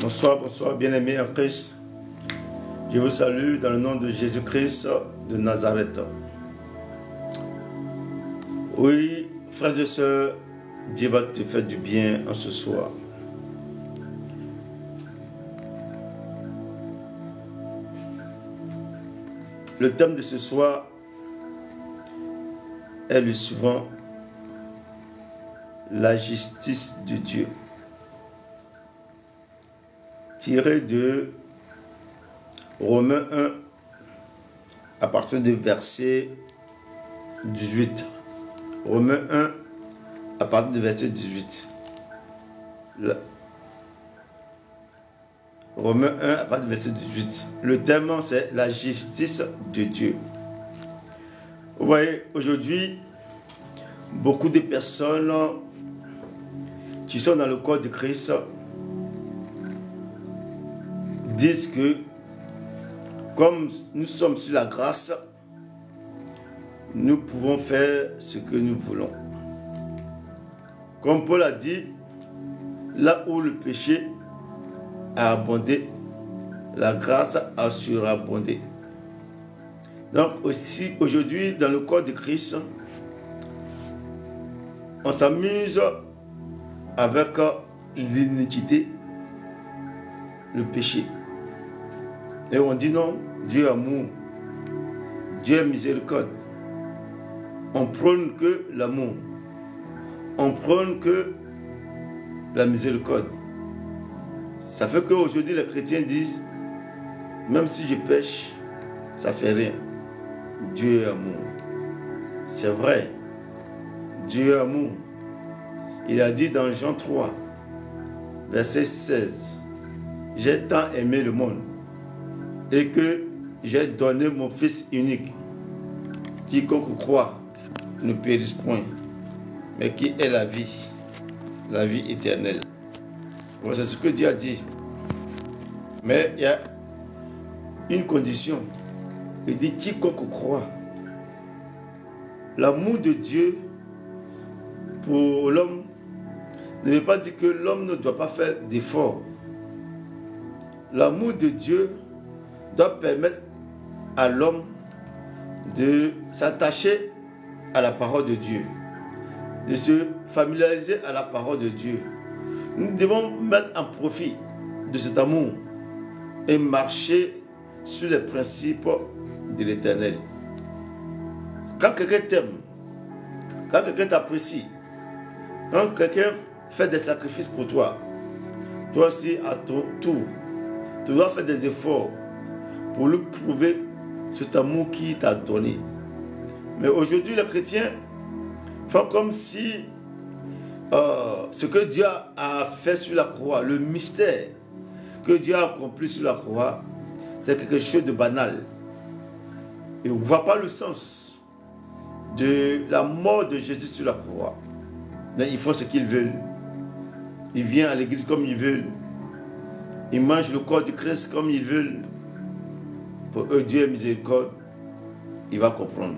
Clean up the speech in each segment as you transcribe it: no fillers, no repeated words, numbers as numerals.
Bonsoir, bonsoir, bien-aimés en Christ. Je vous salue dans le nom de Jésus-Christ de Nazareth. Oui, frères et sœurs, Dieu va te faire du bien en ce soir. Le thème de ce soir est le suivant: la justice de Dieu. Tiré de Romains 1 à partir du verset 18. Romains 1 à partir du verset 18. Romains 1 à partir du verset 18. Le thème, c'est la justice de Dieu. Vous voyez, aujourd'hui, beaucoup de personnes qui sont dans le corps de Christ disent que comme nous sommes sur la grâce, nous pouvons faire ce que nous voulons. Comme Paul a dit, là où le péché a abondé, la grâce a surabondé. Donc aussi aujourd'hui dans le corps de Christ, on s'amuse avec l'iniquité, le péché. Et on dit non, Dieu est amour, Dieu est miséricorde. On prône que l'amour, on prône que la miséricorde. Ça fait qu'aujourd'hui les chrétiens disent, même si je pêche, ça fait rien. Dieu est amour. C'est vrai, Dieu est amour. Il a dit dans Jean 3, verset 16, « J'ai tant aimé le monde et que j'ai donné mon Fils unique. Quiconque croit ne périsse point, mais qui ait la vie éternelle. » Voilà, c'est ce que Dieu a dit. Mais il y a une condition. Il dit quiconque croit. L'amour de Dieu pour l'homme ne veut pas dire que l'homme ne doit pas faire d'efforts. L'amour de Dieu doit permettre à l'homme de s'attacher à la parole de Dieu, de se familiariser à la parole de Dieu. Nous devons mettre en profit de cet amour et marcher sur les principes de l'Éternel. Quand quelqu'un t'aime, quand quelqu'un t'apprécie, quand quelqu'un fait des sacrifices pour toi, toi aussi à ton tour, tu dois faire des efforts pour lui prouver cet amour qu'il t'a donné. Mais aujourd'hui, les chrétiens font comme si ce que Dieu a fait sur la croix, le mystère que Dieu a accompli sur la croix, c'est quelque chose de banal. Ils ne voient pas le sens de la mort de Jésus sur la croix. Mais ils font ce qu'ils veulent. Ils viennent à l'église comme ils veulent. Ils mangent le corps du Christ comme ils veulent. Pour eux, Dieu est miséricorde. Il va comprendre.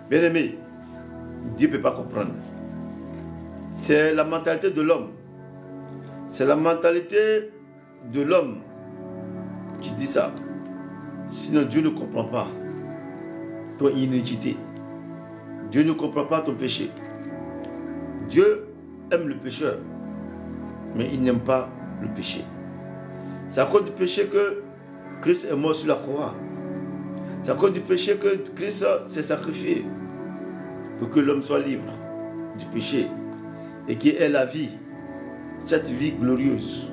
Bien aimé, Dieu ne peut pas comprendre. C'est la mentalité de l'homme. C'est la mentalité de l'homme qui dit ça. Sinon, Dieu ne comprend pas ton iniquité. Dieu ne comprend pas ton péché. Dieu aime le pécheur, mais il n'aime pas le péché. C'est à cause du péché que Christ est mort sur la croix. C'est à cause du péché que Christ s'est sacrifié pour que l'homme soit libre du péché et qu'il ait la vie, cette vie glorieuse,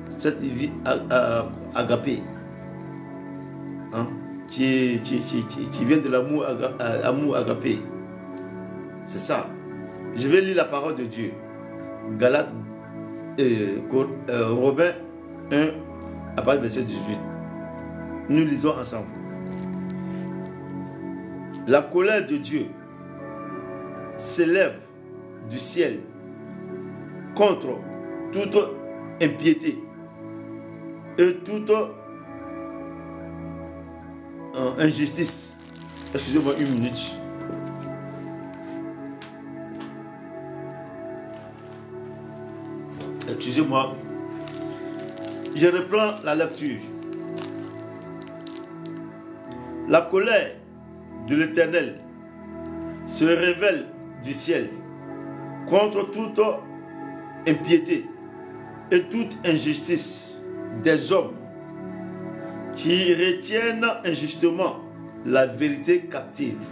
cette vie agapée, hein, qui vient de l'amour agapé. C'est ça. Je vais lire la parole de Dieu. Galates, Romains 1, à partir du verset 18. Nous lisons ensemble. La colère de Dieu s'élève du ciel contre toute impiété et toute injustice. Excusez-moi une minute. Excusez-moi. Je reprends la lecture. La colère de l'Éternel se révèle du ciel contre toute impiété et toute injustice des hommes qui retiennent injustement la vérité captive.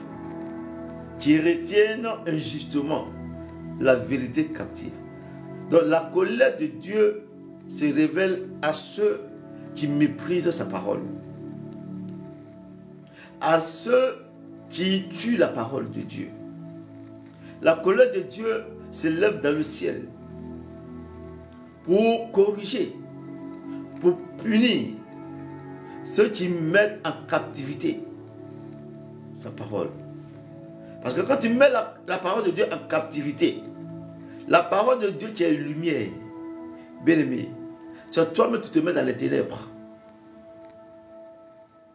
Qui retiennent injustement la vérité captive. Donc la colère de Dieu se révèle à ceux qui méprisent sa parole. À ceux qui tuent la parole de Dieu. La colère de Dieu s'élève dans le ciel pour corriger, pour punir ceux qui mettent en captivité sa parole. Parce que quand tu mets la parole de Dieu en captivité, la parole de Dieu qui est lumière, bien aimé, c'est toi-même tu te mets dans les ténèbres.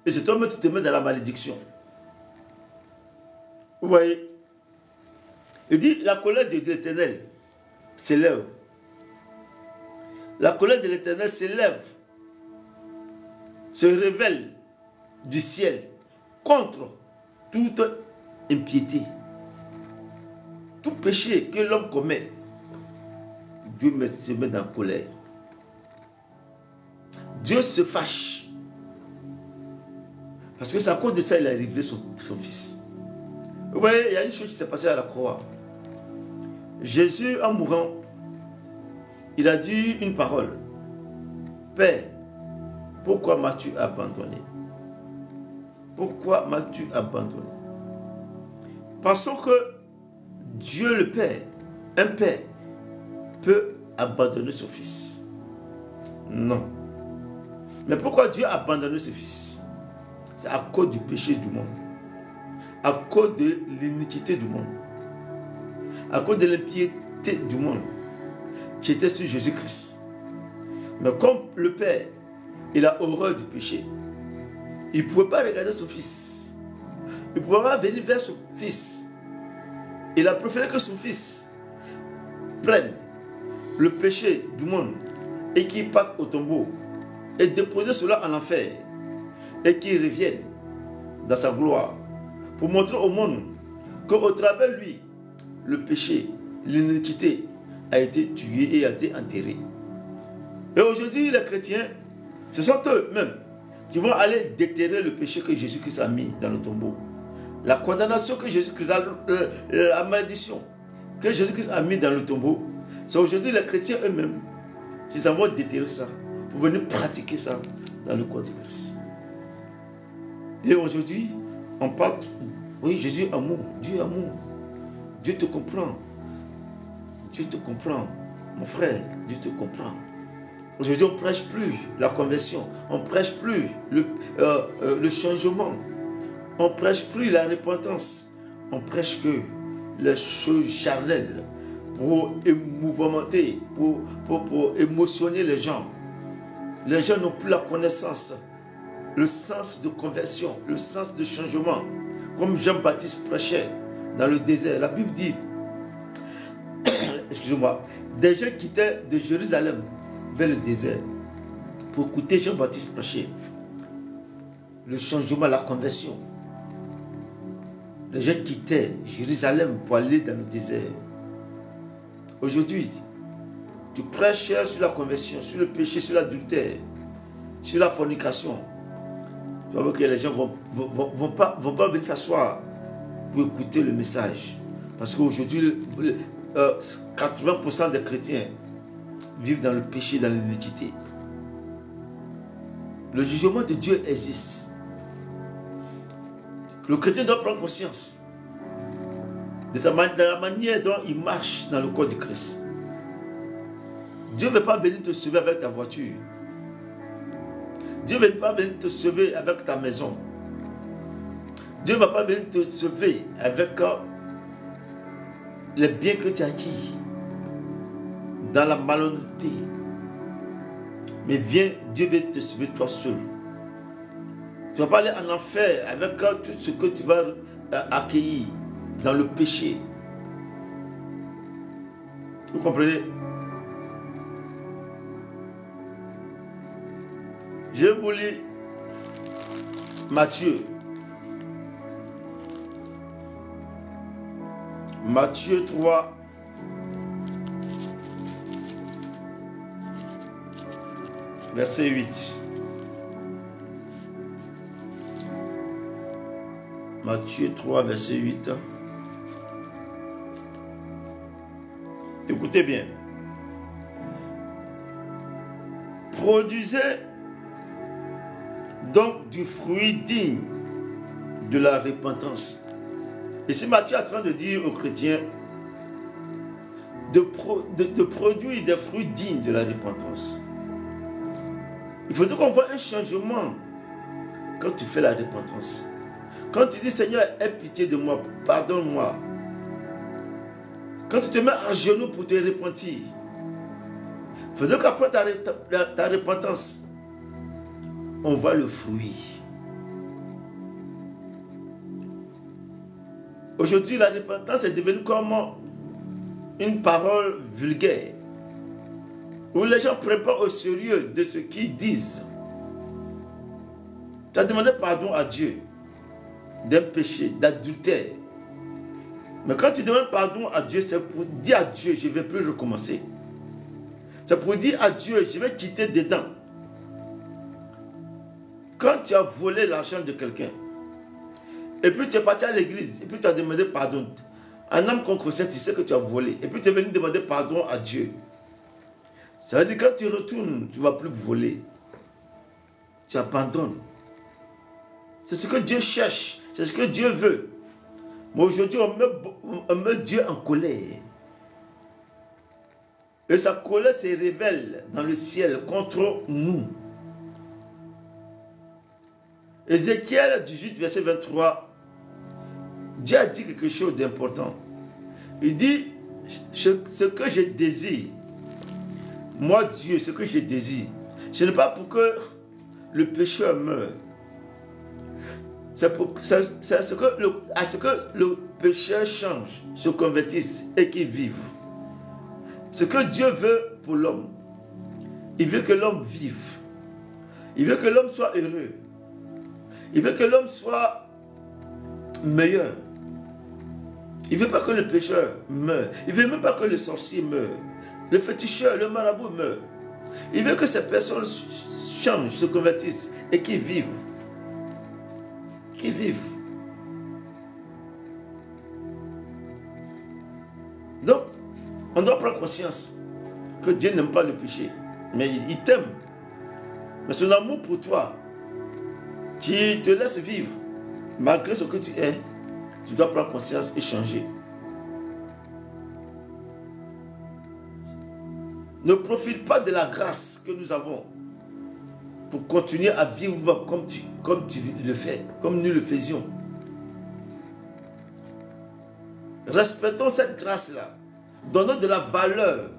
Et c'est toi-même tu te mets dans la malédiction. Vous voyez? Il dit, la colère de l'Éternel s'élève. La colère de l'Éternel s'élève, se révèle du ciel contre toute impiété. Tout péché que l'homme commet, Dieu se met en colère. Dieu se fâche. Parce que c'est à cause de ça qu'il a révélé son fils. Vous voyez, il y a une chose qui s'est passée à la croix. Jésus, en mourant, il a dit une parole. Père, pourquoi m'as-tu abandonné? Pourquoi m'as-tu abandonné? Pensons que Dieu le Père, un Père, peut abandonner son fils. Non. Mais pourquoi Dieu a abandonné son fils? C'est à cause du péché du monde. À cause de l'iniquité du monde. À cause de l'impiété du monde qui était sur Jésus-Christ. Mais comme le Père, il a horreur du péché, il ne pouvait pas regarder son fils. Il ne pouvait pas venir vers son fils. Il a préféré que son fils prenne le péché du monde et qu'il parte au tombeau et déposer cela en enfer et qu'il revienne dans sa gloire pour montrer au monde qu'au travers de lui, le péché, l'iniquité a été tué et a été enterré. Et aujourd'hui, les chrétiens, ce sont eux-mêmes qui vont aller déterrer le péché que Jésus-Christ a mis dans le tombeau. La condamnation que Jésus-Christ, la malédiction que Jésus-Christ a mis dans le tombeau, c'est aujourd'hui les chrétiens eux-mêmes qui vont déterrer ça pour venir pratiquer ça dans le corps de Christ. Et aujourd'hui, on parle, oui, Jésus est amour, Dieu est amour. Dieu te comprend. Dieu te comprend. Mon frère, Dieu te comprend. Aujourd'hui, on ne prêche plus la conversion. On ne prêche plus le changement. On ne prêche plus la repentance. On prêche que les choses charnelles pour émouvementer, pour émotionner les gens. Les gens n'ont plus la connaissance, le sens de conversion, le sens de changement. Comme Jean-Baptiste prêchait dans le désert. La Bible dit, excusez-moi, des gens quittaient de Jérusalem vers le désert pour écouter Jean-Baptiste prêcher. Le changement, la conversion. Les gens quittaient Jérusalem pour aller dans le désert. Aujourd'hui, tu prêches sur la conversion, sur le péché, sur l'adultère, sur la fornication. Tu vas voir que les gens vont pas venir s'asseoir pour écouter le message. Parce qu'aujourd'hui, 80% des chrétiens vivent dans le péché, dans l'iniquité. Le jugement de Dieu existe. Le chrétien doit prendre conscience de la manière dont il marche dans le corps de Christ. Dieu ne veut pas venir te sauver avec ta voiture. Dieu ne veut pas venir te sauver avec ta maison. Dieu ne va pas venir te sauver avec les biens que tu as acquis dans la malhonnêteté. Mais viens, Dieu veut te sauver toi seul. Tu ne vas pas aller en enfer avec tout ce que tu vas accueillir dans le péché. Vous comprenez? Je vous lis Matthieu. Matthieu 3. Verset 8. Matthieu 3, verset 8. Écoutez bien. Produisez donc du fruit digne de la repentance. Et c'est Matthieu en train de dire aux chrétiens de produire des fruits dignes de la repentance. Il faut qu'on voit un changement quand tu fais la repentance. Quand tu dis Seigneur, aie pitié de moi, pardonne-moi. Quand tu te mets à genoux pour te repentir. Il faut qu'après ta repentance, on voit le fruit. Aujourd'hui, la repentance est devenue comme une parole vulgaire, où les gens ne prennent pas au sérieux de ce qu'ils disent. Tu as demandé pardon à Dieu d'un péché, d'adultère. Mais quand tu demandes pardon à Dieu, c'est pour dire à Dieu, je ne vais plus recommencer. C'est pour dire à Dieu, je vais quitter dedans. Quand tu as volé l'argent de quelqu'un, et puis tu es parti à l'église, et puis tu as demandé pardon, un homme qu'on connaît, tu sais que tu as volé, et puis tu es venu demander pardon à Dieu. Ça veut dire que quand tu retournes, tu ne vas plus voler. Tu abandonnes. C'est ce que Dieu cherche, c'est ce que Dieu veut. Mais aujourd'hui, on met Dieu en colère. Et sa colère se révèle dans le ciel contre nous. Ézéchiel 18, verset 23, Dieu a dit quelque chose d'important. Il dit, ce que je désire, moi Dieu, ce que je désire, ce n'est pas pour que le pécheur meure. C'est à ce que le pécheur change, se convertisse et qu'il vive. Ce que Dieu veut pour l'homme, il veut que l'homme vive. Il veut que l'homme soit heureux. Il veut que l'homme soit meilleur. Il ne veut pas que le pécheur meure. Il ne veut même pas que le sorcier meure. Le féticheur, le marabout meure. Il veut que ces personnes changent, se convertissent et qu'ils vivent. Qu'ils vivent. Donc, on doit prendre conscience que Dieu n'aime pas le péché. Mais il t'aime. Mais son amour pour toi, qui te laisse vivre, malgré ce que tu es, tu dois prendre conscience et changer. Ne profite pas de la grâce que nous avons pour continuer à vivre comme tu le fais, comme nous le faisions. Respectons cette grâce-là. Donnons de la valeur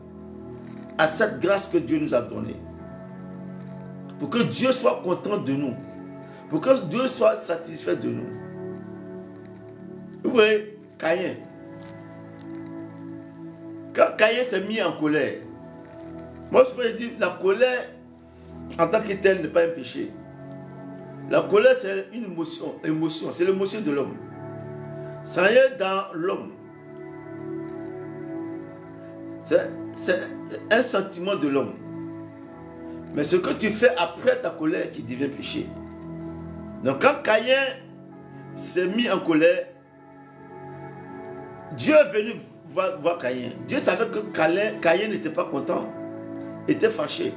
à cette grâce que Dieu nous a donnée. Pour que Dieu soit content de nous. Pour que Dieu soit satisfait de nous. Vous voyez, Caïn. Quand Caïn s'est mis en colère, moi je peux dire, la colère en tant que telle n'est pas un péché. La colère c'est une émotion, c'est l'émotion de l'homme. Ça y est dans l'homme. C'est un sentiment de l'homme. Mais ce que tu fais après ta colère qui devient péché. Donc quand Caïn s'est mis en colère, Dieu est venu voir Caïn. Dieu savait que Caïn n'était pas content, était fâché.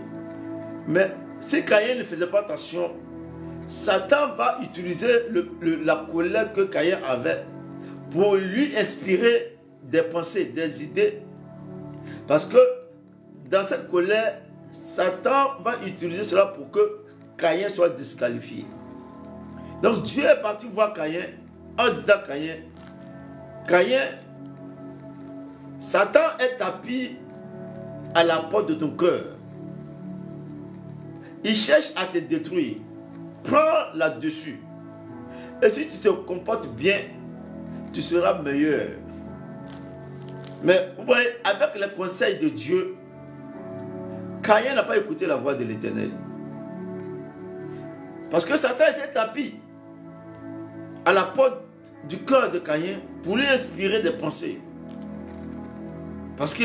Mais si Caïn ne faisait pas attention, Satan va utiliser la colère que Caïn avait pour lui inspirer des pensées, des idées. Parce que dans cette colère, Satan va utiliser cela pour que Caïn soit disqualifié. Donc Dieu est parti voir Caïn en disant Caïn, Satan est tapis à la porte de ton cœur. Il cherche à te détruire. Prends là-dessus. Et si tu te comportes bien, tu seras meilleur. Mais vous voyez, avec les conseils de Dieu, Caïn n'a pas écouté la voix de l'Éternel. Parce que Satan était tapis à la porte du cœur de Caïn pour lui inspirer des pensées. Parce que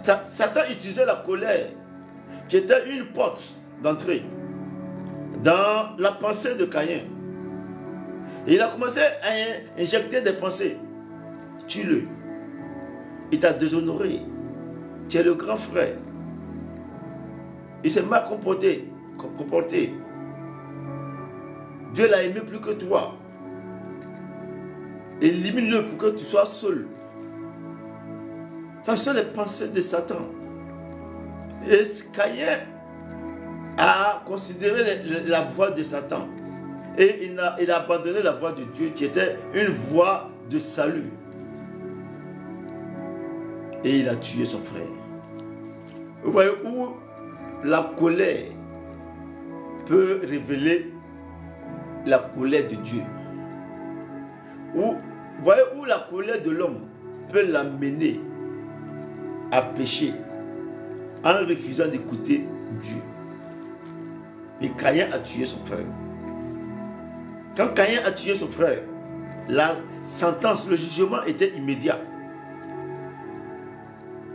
Satan utilisait la colère, qui était une porte d'entrée dans la pensée de Caïn. Et il a commencé à injecter des pensées. Tue-le. Il t'a déshonoré. Tu es le grand frère. Il s'est mal comporté. Dieu l'a aimé plus que toi. Élimine-le pour que tu sois seul. Ça sont les pensées de Satan. Et Caïn a considéré la voix de Satan. Et il a abandonné la voix de Dieu qui était une voix de salut. Et il a tué son frère. Vous voyez où la colère peut révéler la colère de Dieu. Vous voyez où la colère de l'homme peut l'amener à pécher en refusant d'écouter Dieu. Et Caïn a tué son frère. Quand Caïn a tué son frère, la sentence, le jugement était immédiat.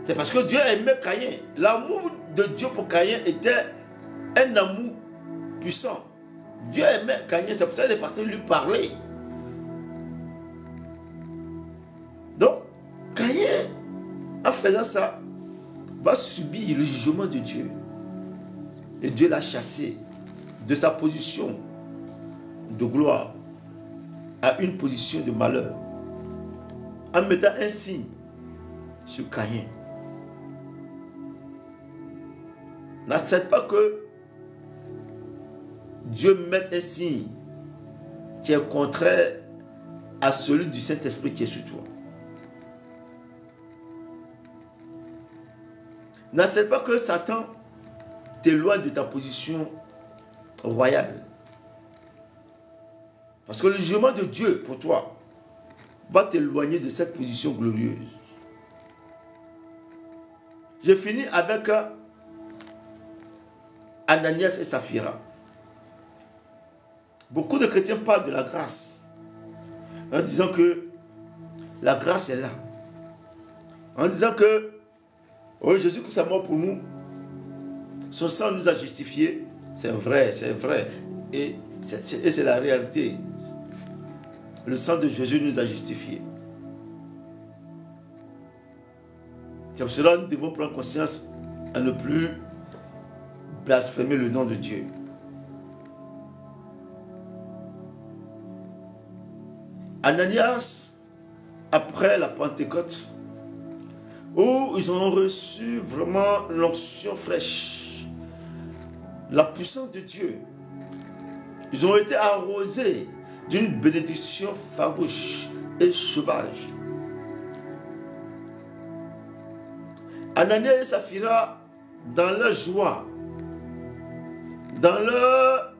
C'est parce que Dieu aimait Caïn. L'amour de Dieu pour Caïn était un amour puissant. Dieu aimait Caïn, c'est pour ça qu'il est parti lui parler. Donc, Caïn, en faisant ça, va subir le jugement de Dieu. Et Dieu l'a chassé de sa position de gloire à une position de malheur, en mettant un signe sur Caïn. N'accepte pas que Dieu mette un signe qui est contraire à celui du Saint-Esprit qui est sur toi. N'accepte pas que Satan t'éloigne de ta position royale. Parce que le jugement de Dieu pour toi va t'éloigner de cette position glorieuse. Je finis avec Ananias et Saphira. Beaucoup de chrétiens parlent de la grâce en disant que la grâce est là. En disant que oh, Jésus-Christ est mort pour nous. Son sang nous a justifiés. C'est vrai, c'est vrai. Et c'est la réalité. Le sang de Jésus nous a justifiés. C'est pour cela que nous devons prendre conscience à ne plus blasphémer le nom de Dieu. Ananias, après la Pentecôte, où ils ont reçu vraiment l'onction fraîche, la puissance de Dieu, ils ont été arrosés d'une bénédiction farouche et sauvage. Ananias et Saphira, dans leur joie, dans leur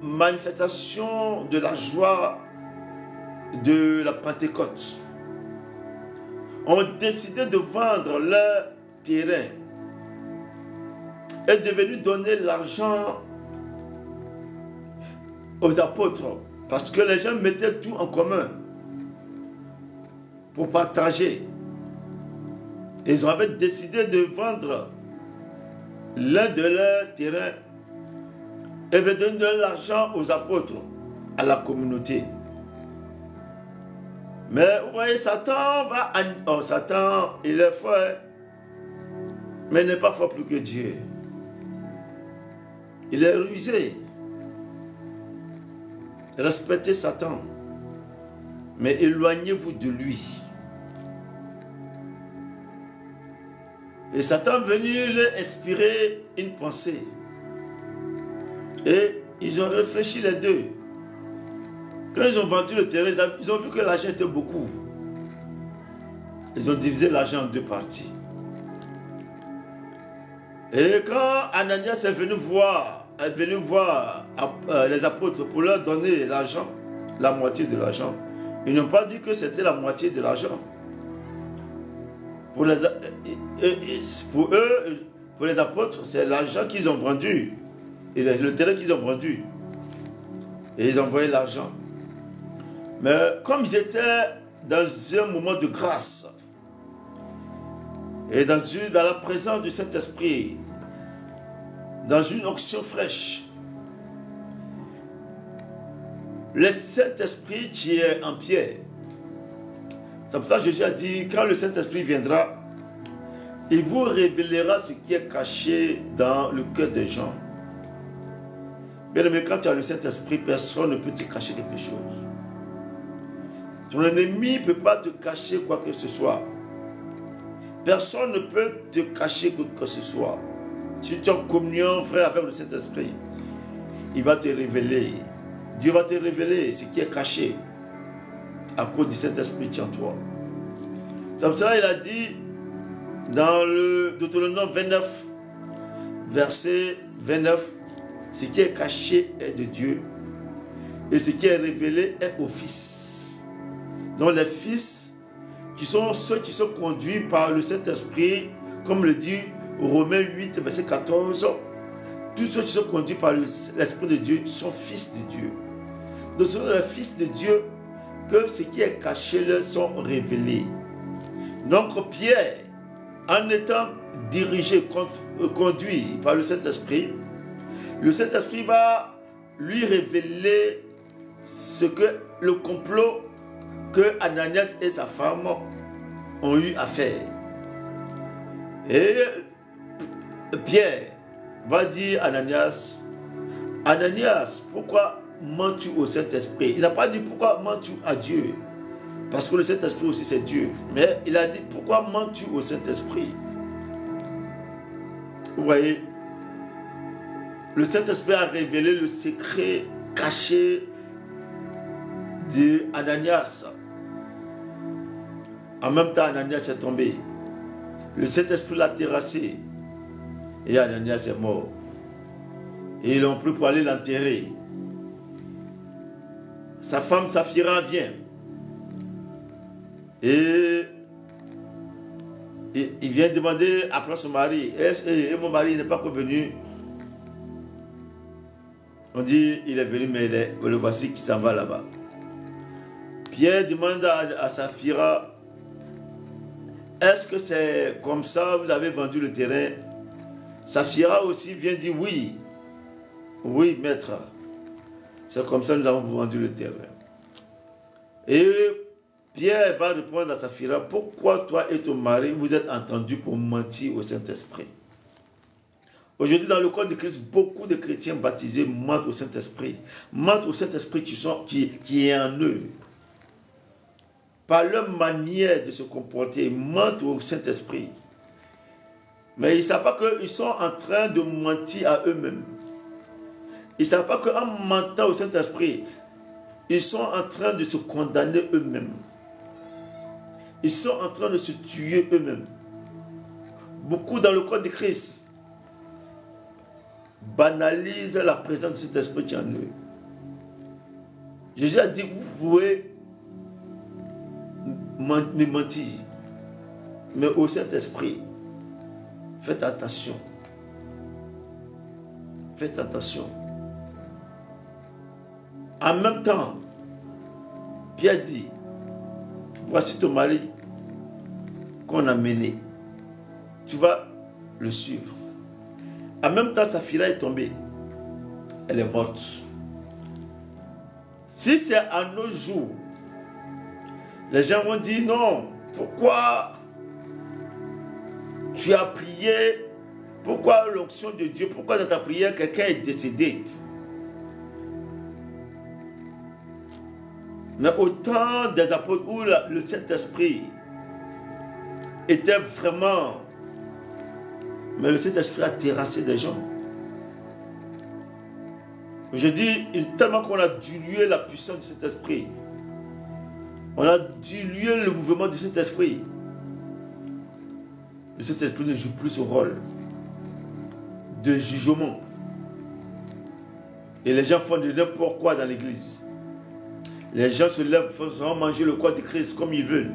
manifestation de la joie de la Pentecôte, ont décidé de vendre leur terrain et de venir donner l'argent aux apôtres, parce que les gens mettaient tout en commun pour partager. Ils avaient décidé de vendre l'un de leurs terrains et de donner l'argent aux apôtres, à la communauté. Mais vous voyez, Satan va... Oh, Satan, il est fort, mais il n'est pas fort plus que Dieu. Il est rusé. Respectez Satan, mais éloignez-vous de lui. Et Satan est venu leur inspirer une pensée. Et ils ont réfléchi les deux. Quand ils ont vendu le terrain, ils ont vu que l'argent était beaucoup. Ils ont divisé l'argent en deux parties. Et quand Ananias est venu voir les apôtres pour leur donner l'argent, la moitié de l'argent, ils n'ont pas dit que c'était la moitié de l'argent. Pour eux, pour les apôtres, c'est l'argent qu'ils ont vendu et le terrain qu'ils ont vendu. Et ils envoyaient l'argent. Mais comme ils étaient dans un moment de grâce, et dans la présence du Saint-Esprit, dans une onction fraîche, le Saint-Esprit qui est en Pierre. C'est pour ça que Jésus a dit, quand le Saint-Esprit viendra, il vous révélera ce qui est caché dans le cœur des gens. Bien aimé, quand tu as le Saint-Esprit, personne ne peut te cacher quelque chose. Ton ennemi ne peut pas te cacher quoi que ce soit. Personne ne peut te cacher quoi que ce soit. Si tu es en communion, frère, avec le Saint-Esprit, il va te révéler. Dieu va te révéler ce qui est caché à cause du Saint-Esprit qui est en toi. C'est pour cela qu'il a dit dans le Deutéronome 29, verset 29, ce qui est caché est de Dieu et ce qui est révélé est au Fils. Donc les fils qui sont ceux qui sont conduits par le Saint-Esprit, comme le dit Romains 8, verset 14, tous ceux qui sont conduits par l'Esprit de Dieu sont fils de Dieu. Donc ce sont les fils de Dieu que ce qui est caché leur sont révélés. Donc Pierre, en étant dirigé, conduit par le Saint-Esprit va lui révéler ce que le complot que Ananias et sa femme ont eu à faire. Et Pierre va dire à Ananias, Ananias, pourquoi mens-tu au Saint-Esprit? Il n'a pas dit pourquoi mens-tu à Dieu, parce que le Saint-Esprit aussi c'est Dieu. Mais il a dit pourquoi mens-tu au Saint-Esprit? Vous voyez, le Saint-Esprit a révélé le secret caché d'Ananias. En même temps, Ananias est tombé. Le Saint-Esprit l'a terrassé. Et Ananias est mort. Et ils l'ont pris pour aller l'enterrer. Sa femme Saphira vient. Et il vient demander après son mari, et mon mari n'est pas revenu. On dit, il est venu, mais le voici qui s'en va là-bas. Pierre demande à Saphira, est-ce que c'est comme ça, vous avez vendu le terrain? Saphira aussi vient dire oui. Oui, maître. C'est comme ça que nous avons vendu le terrain. Et Pierre va répondre à Saphira, pourquoi toi et ton mari vous êtes entendus pour mentir au Saint-Esprit? Aujourd'hui, dans le corps de Christ, beaucoup de chrétiens baptisés mentent au Saint-Esprit. Mentent au Saint-Esprit qui est en eux. Par leur manière de se comporter, ils mentent au Saint-Esprit. Mais ils ne savent pas qu'ils sont en train de mentir à eux-mêmes. Ils ne savent pas qu'en mentant au Saint-Esprit, ils sont en train de se condamner eux-mêmes. Ils sont en train de se tuer eux-mêmes. Beaucoup dans le corps de Christ banalisent la présence de cet esprit qui est en eux. Jésus a dit, vous pouvez me mentir, mais au Saint-Esprit, faites attention. Faites attention. En même temps, Pierre dit, voici ton mari qu'on a mené. Tu vas le suivre. En même temps, Saphira est tombée. Elle est morte. Si c'est à nos jours, les gens vont dire non, pourquoi tu as prié, pourquoi l'onction de Dieu, pourquoi dans ta prière quelqu'un est décédé? Mais au temps des apôtres où le Saint-Esprit était vraiment... Mais le Saint-Esprit a terrassé des gens. Je dis, tellement qu'on a dilué la puissance du Saint-Esprit. On a dilué le mouvement du Saint-Esprit. Le Saint-Esprit ne joue plus ce rôle de jugement. Et les gens font de n'importe quoi dans l'église. Les gens se lèvent, font manger le corps de Christ comme ils veulent.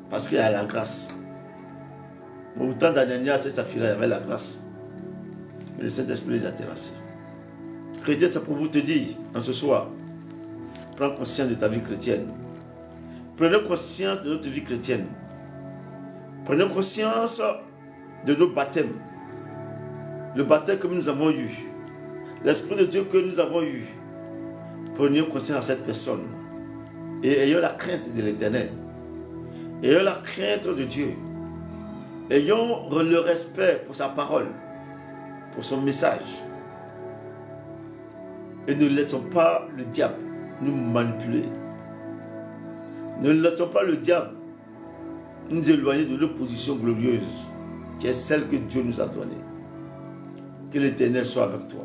Parce qu'il y a la grâce. Au temps d'Ananias et Saphira, il y avait la grâce. Mais le Saint-Esprit les a terrassés. Chrétien, c'est pour vous te dire, en ce soir, prends conscience de ta vie chrétienne. Prenez conscience de notre vie chrétienne. Prenez conscience de nos baptêmes. Le baptême que nous avons eu. L'Esprit de Dieu que nous avons eu. Prenez conscience à cette personne. Et ayons la crainte de l'Éternel. Ayons la crainte de Dieu. Ayons le respect pour sa parole, pour son message. Et ne laissons pas le diable nous manipuler. Ne laissons pas le diable nous éloigner de notre position glorieuse, qui est celle que Dieu nous a donnée. Que l'Éternel soit avec toi.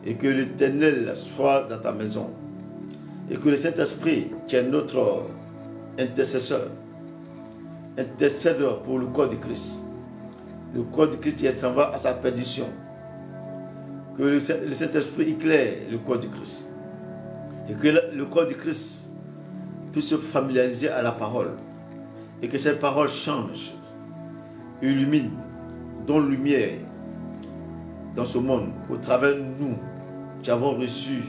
Et que l'Éternel soit dans ta maison. Et que le Saint-Esprit, qui est notre intercesseur, intercède pour le corps de Christ. Le corps de Christ qui s'en va à sa perdition. Que le Saint-Esprit éclaire le corps de Christ. Et que le corps de Christ puisse se familiariser à la parole. Et que cette parole change, illumine, donne lumière dans ce monde, au travers de nous qui avons reçu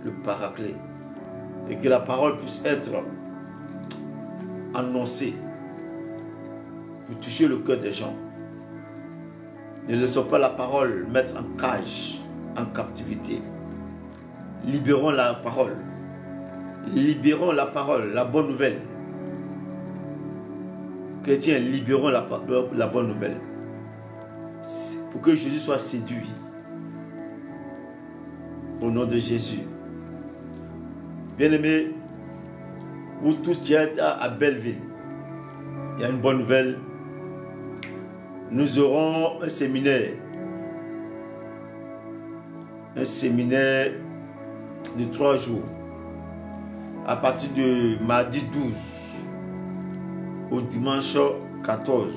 le Paraclet. Et que la parole puisse être annoncée pour toucher le cœur des gens. Ne laissons pas la parole mettre en cage, en captivité. Libérons la parole. Libérons la parole, la bonne nouvelle. Chrétiens, libérons la bonne nouvelle. Pour que Jésus soit séduit. Au nom de Jésus. Bien-aimés, vous tous qui êtes à Belleville, il y a une bonne nouvelle. Nous aurons un séminaire. Un séminaire de 3 jours. À partir de mardi 12 au dimanche 14.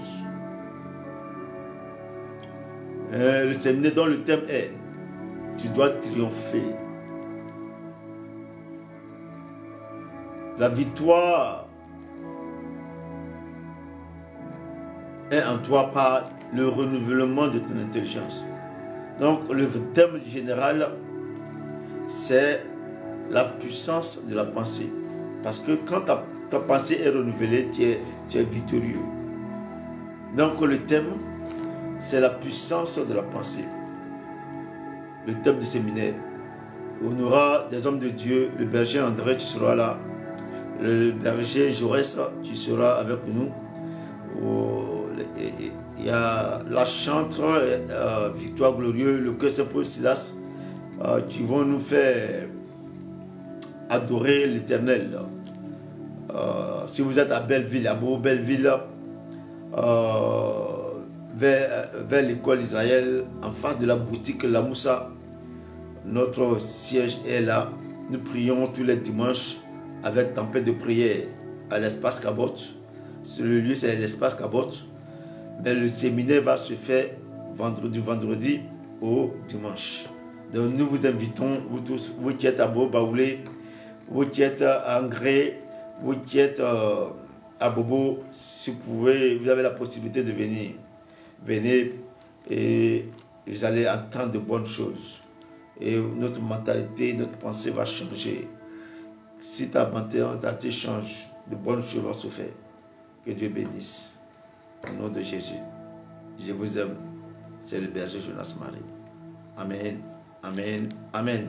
Le séminaire dont le thème est « Tu dois triompher ». La victoire est en toi par le renouvellement de ton intelligence. Donc le thème général, c'est la puissance de la pensée. Parce que quand ta pensée est renouvelée, tu es victorieux. Donc le thème, c'est la puissance de la pensée. Le thème du séminaire. On aura des hommes de Dieu, le berger André, tu seras là. Le berger Jaurès, tu seras avec nous. Il y a la chantre Victoire Glorieux, le cœur Saint-Paul Silas, qui vont nous faire adorer l'Éternel. Si vous êtes à Belleville, à Beau-Belleville, vers l'école d'Israël, en face de la boutique La Moussa, notre siège est là. Nous prions tous les dimanches avec tempête de prière à l'espace Cabot. Le lieu, c'est l'espace Cabot. Mais le séminaire va se faire vendredi au dimanche. Donc nous vous invitons, vous tous, vous qui êtes à Beau-Baoulé, vous qui êtes à Angré, vous qui êtes à Bobo, si vous pouvez, vous avez la possibilité de venir. Venez et vous allez entendre de bonnes choses. Et notre mentalité, notre pensée va changer. Si ta mentalité change, de bonnes choses vont se faire. Que Dieu bénisse. Au nom de Jésus. Je vous aime. C'est le berger Jonas Marie. Amen. Amen. Amen.